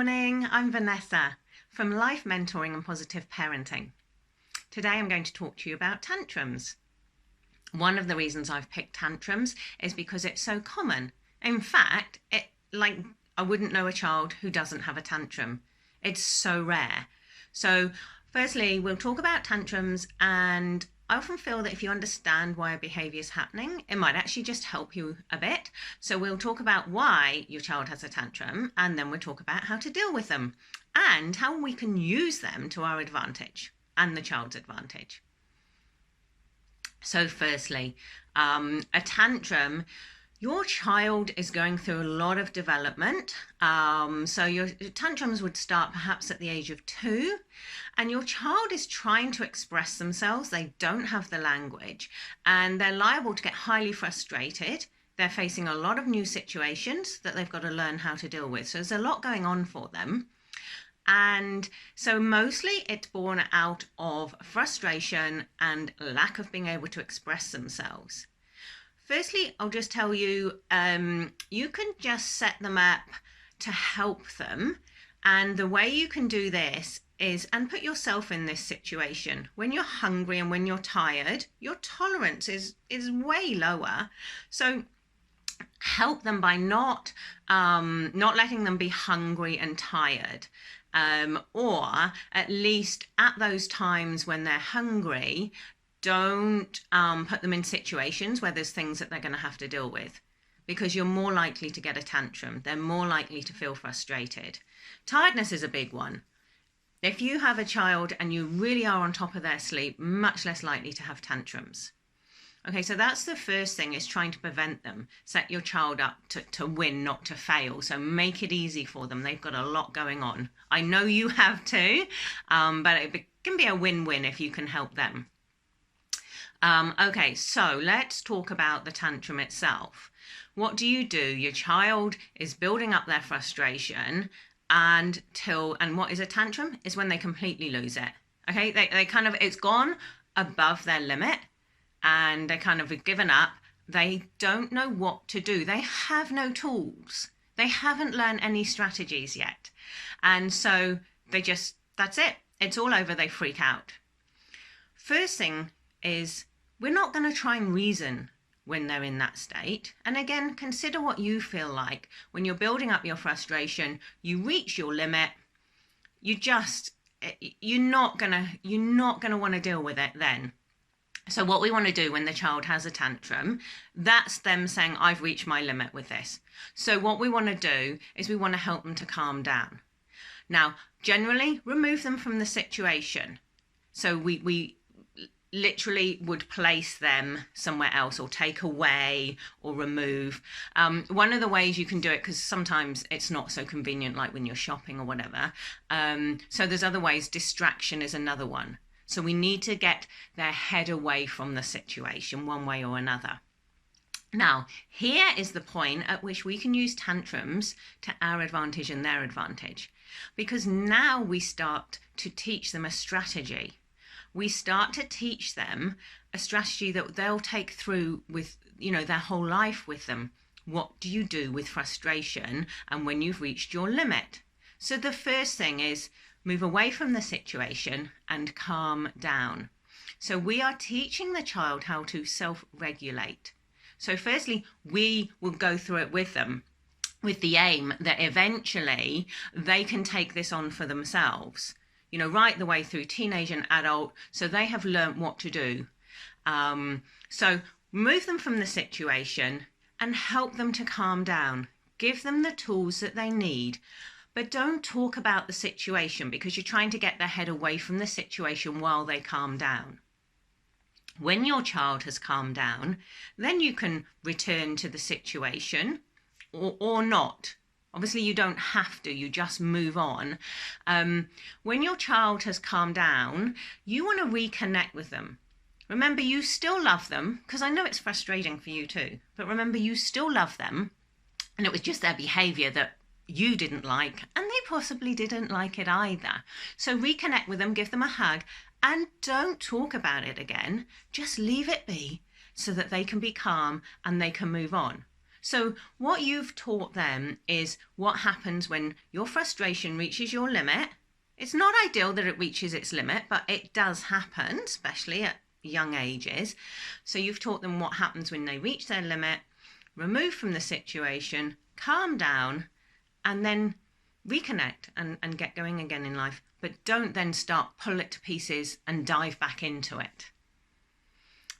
morning, I'm Vanessa from Life Mentoring and Positive Parenting. Today I'm going to talk to you about tantrums. One of the reasons I've picked tantrums is because it's so common. In fact, I wouldn't know a child who doesn't have a tantrum. It's so rare. So firstly, we'll talk about tantrums, and I often feel that if you understand why a behaviour is happening, it might actually just help you a bit. So we'll talk about why your child has a tantrum, and then we'll talk about how to deal with them and how we can use them to our advantage and the child's advantage. So firstly, a tantrum. Your child is going through a lot of development. So your tantrums would start perhaps at the age of 2, and your child is trying to express themselves. They don't have the language, and they're liable to get highly frustrated. They're facing a lot of new situations that they've got to learn how to deal with. So there's a lot going on for them. And so mostly it's born out of frustration and lack of being able to express themselves. Firstly, I'll just tell you, you can just set them up to help them. And the way you can do this is, and put yourself in this situation. When you're hungry and when you're tired, your tolerance is way lower. So help them by not letting them be hungry and tired. Or at least at those times when they're hungry, don't put them in situations where there's things that they're going to have to deal with, because you're more likely to get a tantrum. They're more likely to feel frustrated. Tiredness is a big one. If you have a child and you really are on top of their sleep, much less likely to have tantrums. Okay, so that's the first thing, is trying to prevent them. Set your child up to win, not to fail. So make it easy for them. They've got a lot going on. I know you have too, but it can be a win-win if you can help them. Okay, so let's talk about the tantrum itself. What do? Your child is building up their frustration and what is a tantrum? Is when they completely lose it. Okay, they kind of, it's gone above their limit and they kind of have given up. They don't know what to do. They have no tools. They haven't learned any strategies yet. And so that's it. It's all over. They freak out. First thing is, we're not going to try and reason when they're in that state. And again, consider what you feel like when you're building up your frustration. You reach your limit. You're not gonna want to deal with it then. So what we want to do when the child has a tantrum, that's them saying, I've reached my limit with this. So what we want to do is we want to help them to calm down. Now, generally, remove them from the situation. So we literally would place them somewhere else, or take away, or remove. One of the ways you can do it, because sometimes it's not so convenient, like when you're shopping or whatever. So there's other ways. Distraction is another one. So we need to get their head away from the situation one way or another. Now, here is the point at which we can use tantrums to our advantage and their advantage, because now we start to teach them a strategy. We start to teach them a strategy that they'll take through with, their whole life with them. What do you do with frustration and when you've reached your limit? So the first thing is, move away from the situation and calm down. So we are teaching the child how to self-regulate. So firstly, we will go through it with them, with the aim that eventually they can take this on for themselves, right the way through teenage and adult, so they have learnt what to do. So move them from the situation and help them to calm down. Give them the tools that they need. But don't talk about the situation, because you're trying to get their head away from the situation while they calm down. When your child has calmed down, then you can return to the situation or not. Obviously, you don't have to, you just move on. When your child has calmed down, you want to reconnect with them. Remember, you still love them, because I know it's frustrating for you too, but remember, you still love them, and it was just their behaviour that you didn't like, and they possibly didn't like it either. So reconnect with them, give them a hug, and don't talk about it again. Just leave it be so that they can be calm and they can move on. So what you've taught them is what happens when your frustration reaches your limit. It's not ideal that it reaches its limit, but it does happen, especially at young ages. So you've taught them what happens when they reach their limit, remove from the situation, calm down, and then reconnect and get going again in life. But don't then pull it to pieces and dive back into it.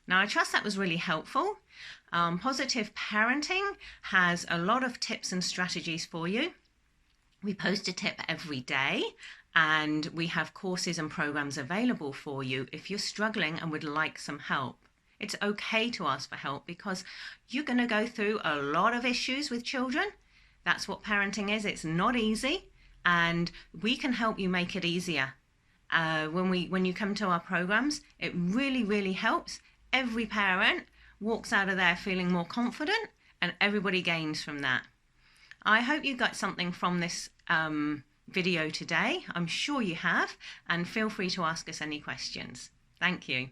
Now, I trust that was really helpful. Positive Parenting has a lot of tips and strategies for you. We post a tip every day, and we have courses and programs available for you if you're struggling and would like some help. It's okay to ask for help because you're going to go through a lot of issues with children. That's what parenting is. It's not easy, and we can help you make it easier. When you come to our programs, it really, really helps. Every parent walks out of there feeling more confident, and everybody gains from that. I hope you got something from this video today. I'm sure you have, and feel free to ask us any questions. Thank you.